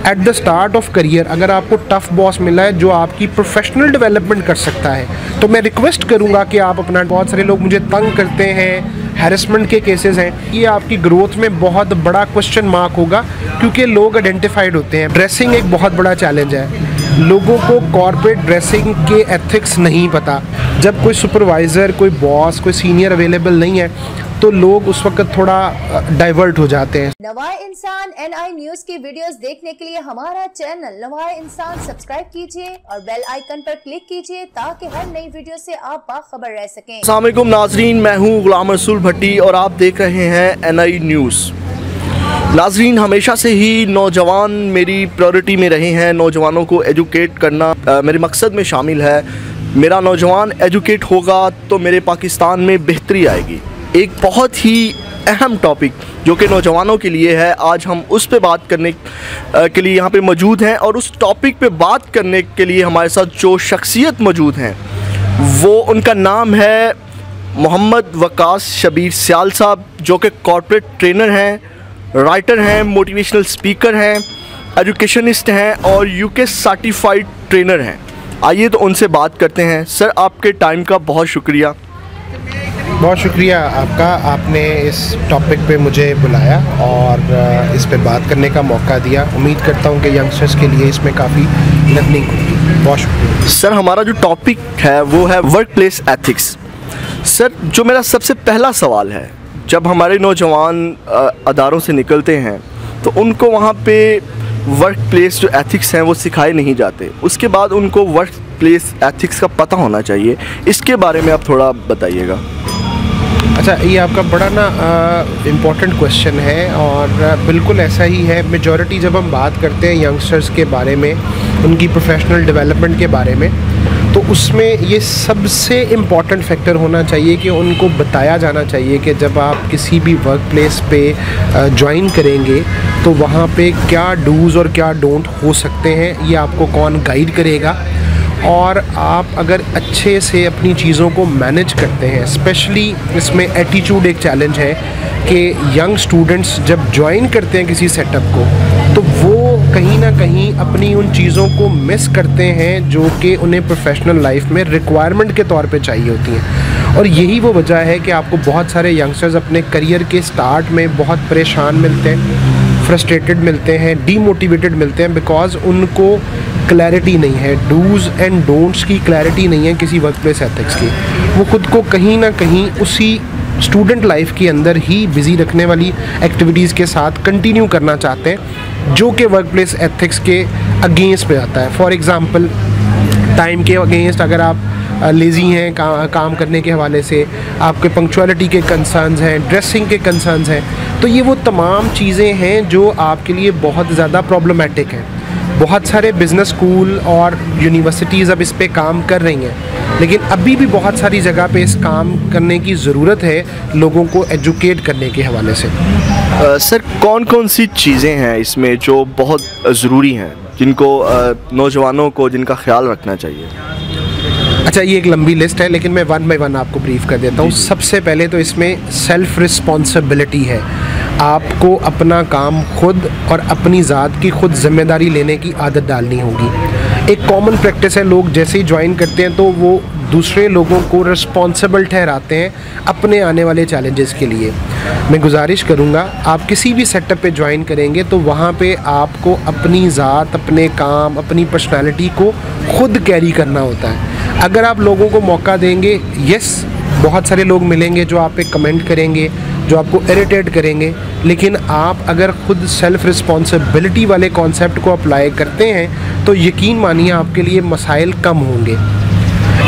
At the start of career अगर आपको tough boss मिला है जो आपकी प्रोफेशनल डेवलपमेंट कर सकता है, तो मैं रिक्वेस्ट करूंगा कि आप अपना, बहुत सारे लोग मुझे तंग करते हैं, हैरेसमेंट के केसेस हैं, ये आपकी ग्रोथ में बहुत बड़ा क्वेश्चन मार्क होगा क्योंकि लोग आइडेंटिफाइड होते हैं। ड्रेसिंग एक बहुत बड़ा चैलेंज है, लोगों को कॉर्पोरेट ड्रेसिंग के एथिक्स नहीं पता। जब कोई सुपरवाइज़र, कोई बॉस, कोई सीनियर अवेलेबल नहीं है तो लोग उस वक्त थोड़ा डाइवर्ट हो जाते हैं। नवाए इंसान NI न्यूज़ की वीडियोस देखने के लिए हमारा चैनल नवाए इंसान सब्सक्राइब कीजिए और बेल आइकन पर क्लिक कीजिए ताकि हर नई वीडियो से आप बाखबर रह सकें। अस्सलाम वालेकुम नाजरीन, मैं हूं गुलाम रसूल भट्टी और आप देख रहे हैं NI न्यूज़। नाजरीन, हमेशा से ही नौजवान मेरी प्रायोरिटी में रहे हैं। नौजवानों को एजुकेट करना मेरे मकसद में शामिल है। मेरा नौजवान एजुकेट होगा तो मेरे पाकिस्तान में बेहतरी आएगी। एक बहुत ही अहम टॉपिक जो कि नौजवानों के लिए है, आज हम उस पे बात करने के लिए यहाँ पे मौजूद हैं। और उस टॉपिक पे बात करने के लिए हमारे साथ जो शख्सियत मौजूद हैं वो, उनका नाम है मोहम्मद वकास शबीर सियाल साहब, जो कि कॉर्पोरेट ट्रेनर हैं, राइटर हैं, मोटिवेशनल स्पीकर हैं, एजुकेशनिस्ट हैं और UK सर्टिफाइड ट्रेनर हैं। आइए तो उनसे बात करते हैं। सर, आपके टाइम का बहुत शुक्रिया। बहुत शुक्रिया आपका, आपने इस टॉपिक पे मुझे बुलाया और इस पे बात करने का मौका दिया। उम्मीद करता हूँ कि यंगस्टर्स के लिए इसमें काफ़ी लर्निंग होगी। बहुत शुक्रिया सर। हमारा जो टॉपिक है वो है वर्क प्लेस एथिक्स। सर, जो मेरा सबसे पहला सवाल है, जब हमारे नौजवान अदारों से निकलते हैं तो उनको वहाँ पे वर्क प्लेस जो एथिक्स हैं वो सिखाए नहीं जाते। उसके बाद उनको वर्क प्लेस एथिक्स का पता होना चाहिए। इसके बारे में आप थोड़ा बताइएगा। अच्छा, ये आपका बड़ा इम्पॉर्टेंट क्वेश्चन है और बिल्कुल ऐसा ही है। मेजॉरिटी जब हम बात करते हैं यंगस्टर्स के बारे में, उनकी प्रोफेशनल डेवलपमेंट के बारे में, तो उसमें ये सबसे इम्पॉर्टेंट फैक्टर होना चाहिए कि उनको बताया जाना चाहिए कि जब आप किसी भी वर्क प्लेस पे ज्वाइन करेंगे तो वहाँ पे क्या डूज़ और क्या डोंट हो सकते हैं, ये आपको कौन गाइड करेगा। और आप अगर अच्छे से अपनी चीज़ों को मैनेज करते हैं, स्पेशली इसमें एटीट्यूड एक चैलेंज है कि यंग स्टूडेंट्स जब ज्वाइन करते हैं किसी सेटअप को तो वो कहीं ना कहीं अपनी उन चीज़ों को मिस करते हैं जो कि उन्हें प्रोफेशनल लाइफ में रिक्वायरमेंट के तौर पे चाहिए होती हैं। और यही वो वजह है कि आपको बहुत सारे यंगस्टर्स अपने करियर के स्टार्ट में बहुत परेशान मिलते हैं, फ्रस्ट्रेटेड मिलते हैं, डीमोटिवेटेड मिलते हैं, बिकॉज उनको क्लैरिटी नहीं है, डूज़ एंड डोंट्स की क्लैरिटी नहीं है किसी वर्क प्लेस एथिक्स की। वो खुद को कहीं ना कहीं उसी स्टूडेंट लाइफ के अंदर ही बिज़ी रखने वाली एक्टिविटीज़ के साथ कंटिन्यू करना चाहते हैं जो कि वर्क प्लेस एथिक्स के अगेंस्ट में आता है। फॉर एग्ज़ाम्पल, टाइम के अगेंस्ट अगर आप लेज़ी हैं काम करने के हवाले से, आपके पंक्चुअलिटी के कंसर्न्स हैं, ड्रेसिंग के कंसर्न्स हैं, तो ये वो तमाम चीज़ें हैं जो आपके लिए बहुत ज़्यादा प्रॉब्लमेटिक हैं। बहुत सारे बिज़नेस स्कूल और यूनिवर्सिटीज़ अब इस पे काम कर रही हैं, लेकिन अभी भी बहुत सारी जगह पे इस काम करने की ज़रूरत है लोगों को एजुकेट करने के हवाले से। सर, कौन कौन सी चीज़ें हैं इसमें जो बहुत ज़रूरी हैं, जिनको नौजवानों को जिनका ख्याल रखना चाहिए? अच्छा, ये एक लंबी लिस्ट है लेकिन मैं वन बाय वन आपको ब्रीफ कर देता हूँ। सबसे पहले तो इसमें सेल्फ रिस्पॉन्सिबिलिटी है। आपको अपना काम खुद और अपनी ज़ात की खुद ज़िम्मेदारी लेने की आदत डालनी होगी। एक कॉमन प्रैक्टिस है, लोग जैसे ही ज्वाइन करते हैं तो वो दूसरे लोगों को रिस्पॉन्सिबल ठहराते हैं अपने आने वाले चैलेंजेस के लिए। मैं गुजारिश करूँगा, आप किसी भी सेटअप पे ज्वाइन करेंगे तो वहाँ पे आपको अपनी ज़ात, अपने काम, अपनी पर्सनैलिटी को खुद कैरी करना होता है। अगर आप लोगों को मौका देंगे, यस, बहुत सारे लोग मिलेंगे जो आप पे कमेंट करेंगे, जो आपको इरिटेट करेंगे, लेकिन आप अगर खुद सेल्फ रिस्पॉन्सिबिलिटी वाले कॉन्सेप्ट को अप्लाई करते हैं तो यकीन मानिए आपके लिए मसाइल कम होंगे।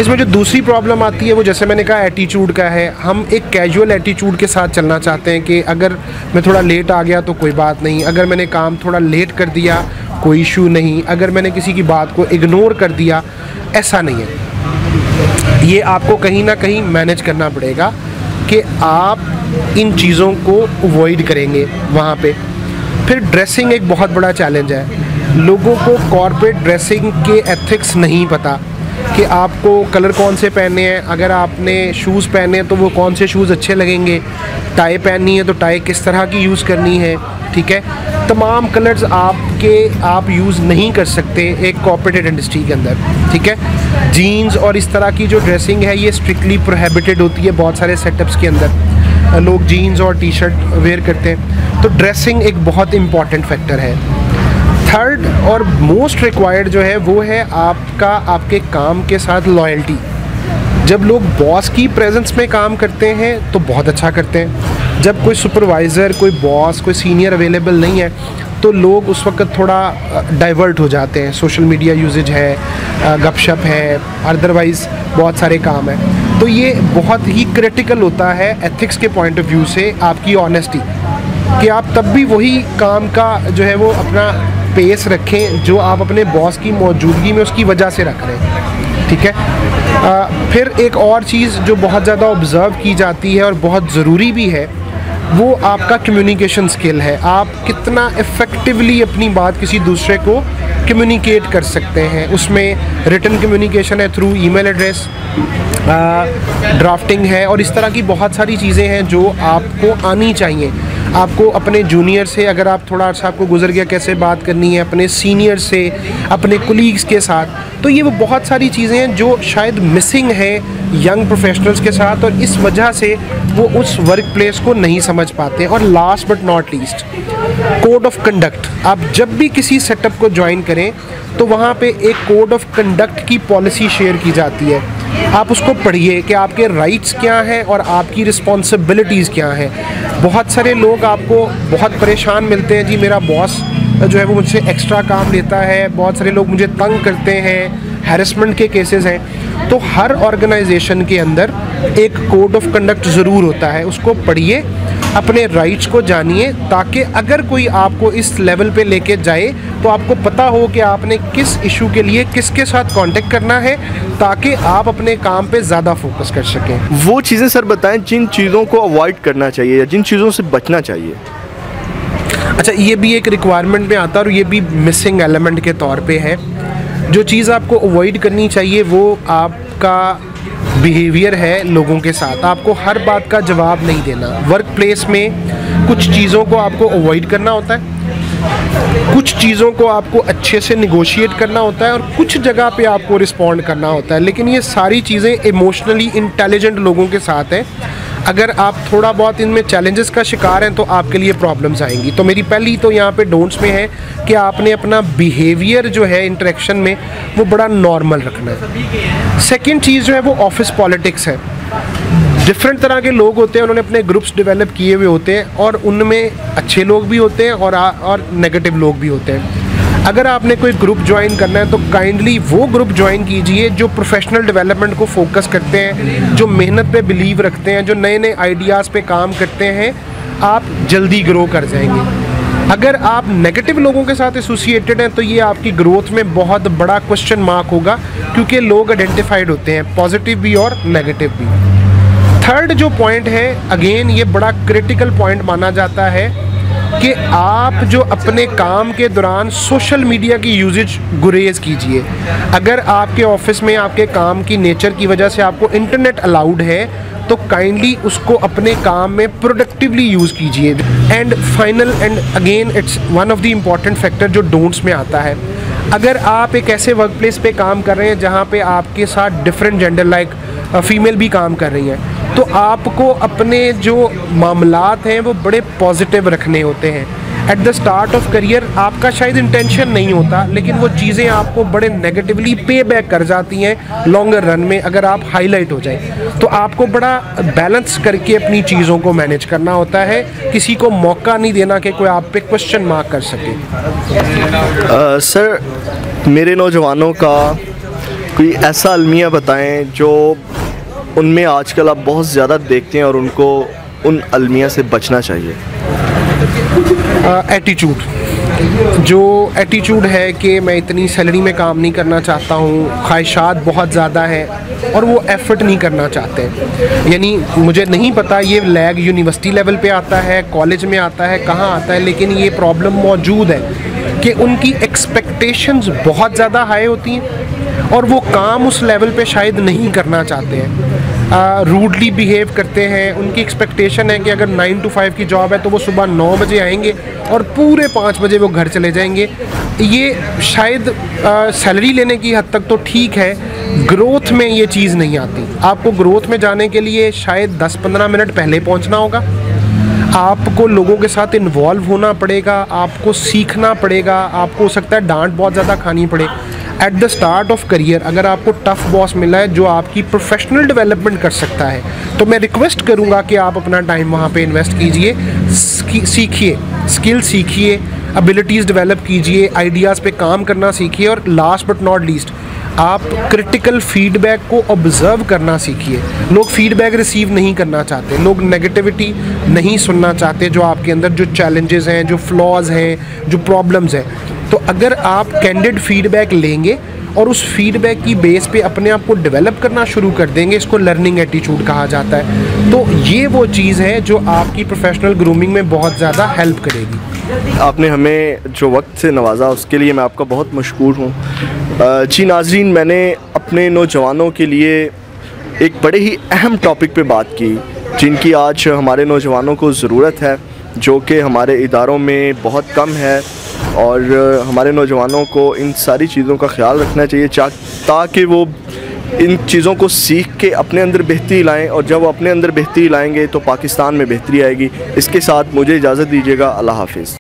इसमें जो दूसरी प्रॉब्लम आती है वो, जैसे मैंने कहा, एटीट्यूड का है। हम एक कैजुअल एटीट्यूड के साथ चलना चाहते हैं कि अगर मैं थोड़ा लेट आ गया तो कोई बात नहीं, अगर मैंने काम थोड़ा लेट कर दिया कोई इशू नहीं, अगर मैंने किसी की बात को इग्नोर कर दिया, ऐसा नहीं है। ये आपको कहीं ना कहीं मैनेज करना पड़ेगा कि आप इन चीज़ों को अवॉइड करेंगे वहाँ पे। फिर ड्रेसिंग एक बहुत बड़ा चैलेंज है। लोगों को कॉर्पोरेट ड्रेसिंग के एथिक्स नहीं पता कि आपको कलर कौन से पहनने हैं। अगर आपने शूज़ पहने हैं तो वो कौन से शूज़ अच्छे लगेंगे, टाई पहननी है तो टाई किस तरह की यूज़ करनी है, ठीक है। तमाम कलर्स आप यूज़ नहीं कर सकते एक कॉर्पोरेट इंडस्ट्री के अंदर, ठीक है। जीन्स और इस तरह की जो ड्रेसिंग है ये स्ट्रिक्टली प्रोहिबिटेड होती है। बहुत सारे सेटअप्स के अंदर लोग जीन्स और टी शर्ट वेयर करते हैं, तो ड्रेसिंग एक बहुत इम्पॉर्टेंट फैक्टर है। थर्ड और मोस्ट रिक्वायर्ड जो है वो है आपके काम के साथ लॉयल्टी। जब लोग बॉस की प्रेजेंस में काम करते हैं तो बहुत अच्छा करते हैं। जब कोई सुपरवाइज़र, कोई बॉस, कोई सीनियर अवेलेबल नहीं है तो लोग उस वक्त थोड़ा डाइवर्ट हो जाते हैं। सोशल मीडिया यूजेज है, गपशप है, अदरवाइज़ बहुत सारे काम हैं। तो ये बहुत ही क्रिटिकल होता है एथिक्स के पॉइंट ऑफ व्यू से आपकी ऑनेस्टी, कि आप तब भी वही काम का जो है वो अपना पेस रखें जो आप अपने बॉस की मौजूदगी में उसकी वजह से रख रहे हैं, ठीक है। फिर एक और चीज़ जो बहुत ज़्यादा ऑब्ज़र्व की जाती है और बहुत ज़रूरी भी है वो आपका कम्युनिकेशन स्किल है। आप कितना इफ़ेक्टिवली अपनी बात किसी दूसरे को कम्युनिकेट कर सकते हैं। उसमें रिटन कम्युनिकेशन है थ्रू ईमेल एड्रेस, ड्राफ्टिंग है और इस तरह की बहुत सारी चीज़ें हैं जो आपको आनी चाहिए। आपको अपने जूनियर से, अगर आप थोड़ा सा आपको गुजर गया कैसे बात करनी है, अपने सीनियर से, अपने कोलीग्स के साथ, तो ये वो बहुत सारी चीज़ें हैं जो शायद मिसिंग है यंग प्रोफेशनल्स के साथ और इस वजह से वो उस वर्क प्लेस को नहीं समझ पाते। और last but not least, code of conduct. आप जब भी किसी सेटअप को ज्वाइन करें तो वहाँ पे एक कोड ऑफ कंडक्ट की पॉलिसी शेयर की जाती है। आप उसको पढ़िए कि आपके राइट्स क्या हैं और आपकी रिस्पॉन्सिबिलिटीज़ क्या हैं। बहुत सारे लोग आपको बहुत परेशान मिलते हैं, जी मेरा बॉस जो है वो मुझसे एक्स्ट्रा काम लेता है, बहुत सारे लोग मुझे तंग करते हैं, हैरेसमेंट के केसेस हैं। तो हर ऑर्गेनाइजेशन के अंदर एक कोड ऑफ कंडक्ट ज़रूर होता है, उसको पढ़िए, अपने राइट्स को जानिए, ताकि अगर कोई आपको इस लेवल पे लेके जाए तो आपको पता हो कि आपने किस इशू के लिए किसके साथ कांटेक्ट करना है, ताकि आप अपने काम पे ज़्यादा फोकस कर सकें। वो चीज़ें सर बताएं जिन चीज़ों को अवॉइड करना चाहिए या जिन चीज़ों से बचना चाहिए। अच्छा, ये भी एक रिक्वायरमेंट में आता है और ये भी मिसिंग एलिमेंट के तौर पे है। जो चीज़ आपको अवॉइड करनी चाहिए वो आपका बिहेवियर है लोगों के साथ। आपको हर बात का जवाब नहीं देना। वर्क प्लेस में कुछ चीज़ों को आपको अवॉइड करना होता है, कुछ चीज़ों को आपको अच्छे से निगोशिएट करना होता है और कुछ जगह पे आपको रिस्पॉन्ड करना होता है। लेकिन ये सारी चीज़ें इमोशनली इंटेलिजेंट लोगों के साथ हैं। अगर आप थोड़ा बहुत इनमें चैलेंजेस का शिकार हैं तो आपके लिए प्रॉब्लम्स आएंगी। तो मेरी पहली तो यहाँ पे डोंट्स में है कि आपने अपना बिहेवियर जो है इंटरेक्शन में वो बड़ा नॉर्मल रखना है। सेकंड चीज़ जो है वो ऑफिस पॉलिटिक्स है। डिफरेंट तरह के लोग होते हैं, उन्होंने अपने ग्रुप्स डेवलप किए हुए होते हैं और उनमें अच्छे लोग भी होते हैं और नेगेटिव लोग भी होते हैं। अगर आपने कोई ग्रुप ज्वाइन करना है तो काइंडली वो ग्रुप ज्वाइन कीजिए जो प्रोफेशनल डेवलपमेंट को फोकस करते हैं, जो मेहनत पे बिलीव रखते हैं, जो नए नए आइडियाज़ पे काम करते हैं। आप जल्दी ग्रो कर जाएंगे। अगर आप नेगेटिव लोगों के साथ एसोसिएटेड हैं तो ये आपकी ग्रोथ में बहुत बड़ा क्वेश्चन मार्क होगा, क्योंकि लोग आइडेंटिफाइड होते हैं, पॉजिटिव भी और नेगेटिव भी। थर्ड जो पॉइंट है, अगेन ये बड़ा क्रिटिकल पॉइंट माना जाता है कि आप जो अपने काम के दौरान सोशल मीडिया की यूजेज गुरेज कीजिए। अगर आपके ऑफिस में आपके काम की नेचर की वजह से आपको इंटरनेट अलाउड है तो काइंडली उसको अपने काम में प्रोडक्टिवली यूज़ कीजिए। And final and again it's one of the important factor जो डोंट्स में आता है, अगर आप एक ऐसे वर्क प्लेस पे काम कर रहे हैं जहाँ पे आपके साथ डिफरेंट जेंडर लाइक फीमेल भी काम कर रही हैं, तो आपको अपने जो मामलात हैं वो बड़े पॉजिटिव रखने होते हैं। At the start of career आपका शायद इंटेंशन नहीं होता, लेकिन वो चीज़ें आपको बड़े नेगेटिवली पे बैक कर जाती हैं लॉन्गर रन में अगर आप हाईलाइट हो जाएं। तो आपको बड़ा बैलेंस करके अपनी चीज़ों को मैनेज करना होता है, किसी को मौका नहीं देना कि कोई आप पे क्वेश्चन मार्क कर सके। सर, मेरे नौजवानों का कोई ऐसा अलमिया बताएं जो उनमें आजकल आप बहुत ज़्यादा देखते हैं और उनको उन अलमिया से बचना चाहिए। एटीट्यूड, जो एटीट्यूड है कि मैं इतनी सैलरी में काम नहीं करना चाहता हूँ, ख्वाहिशात बहुत ज़्यादा हैं और वो एफ़र्ट नहीं करना चाहते। यानी मुझे नहीं पता ये लैग यूनिवर्सिटी लेवल पे आता है, कॉलेज में आता है, कहाँ आता है, लेकिन ये प्रॉब्लम मौजूद है कि उनकी एक्सपेक्टेशंस बहुत ज़्यादा हाई होती हैं और वो काम उस लेवल पे शायद नहीं करना चाहते हैं। रूडली बिहेव करते हैं। उनकी एक्सपेक्टेशन है कि अगर 9 to 5 की जॉब है तो वो सुबह 9 बजे आएंगे और पूरे 5 बजे वो घर चले जाएंगे। ये शायद सैलरी लेने की हद तक तो ठीक है, ग्रोथ में ये चीज़ नहीं आती। आपको ग्रोथ में जाने के लिए शायद 10-15 मिनट पहले पहुंचना होगा, आपको लोगों के साथ इन्वॉल्व होना पड़ेगा, आपको सीखना पड़ेगा, आपको हो सकता है डांट बहुत ज़्यादा खानी पड़े। At the start of career अगर आपको टफ बॉस मिला है जो आपकी प्रोफेशनल डेवलपमेंट कर सकता है, तो मैं रिक्वेस्ट करूँगा कि आप अपना टाइम वहाँ पे इन्वेस्ट कीजिए, सीखिए, स्किल सीखिए, एबिलिटीज़ डेवलप कीजिए, आइडियाज़ पे काम करना सीखिए, और लास्ट बट नॉट लीस्ट आप क्रिटिकल फीडबैक को ऑब्ज़र्व करना सीखिए। लोग फीडबैक रिसीव नहीं करना चाहते, लोग नेगेटिविटी नहीं सुनना चाहते, जो आपके अंदर जो चैलेंजेस हैं, जो फ्लॉज हैं, जो प्रॉब्लम्स हैं। तो अगर आप कैंडिड फीडबैक लेंगे और उस फीडबैक की बेस पे अपने आप को डेवलप करना शुरू कर देंगे, इसको लर्निंग एटीट्यूड कहा जाता है, तो ये वो चीज़ है जो आपकी प्रोफेशनल ग्रूमिंग में बहुत ज़्यादा हेल्प करेगी। आपने हमें जो वक्त से नवाजा उसके लिए मैं आपका बहुत मशकूर हूँ। जी नाज़रीन, मैंने अपने नौजवानों के लिए एक बड़े ही अहम टॉपिक पे बात की जिनकी आज हमारे नौजवानों को ज़रूरत है, जो कि हमारे इदारों में बहुत कम है, और हमारे नौजवानों को इन सारी चीज़ों का ख्याल रखना चाहिए ताकि वो इन चीज़ों को सीख के अपने अंदर बेहतरी लाएं, और जब वो अपने अंदर बेहतरी लाएंगे तो पाकिस्तान में बेहतरी आएगी। इसके साथ मुझे इजाज़त दीजिएगा। अल्लाह हाफ़िज़।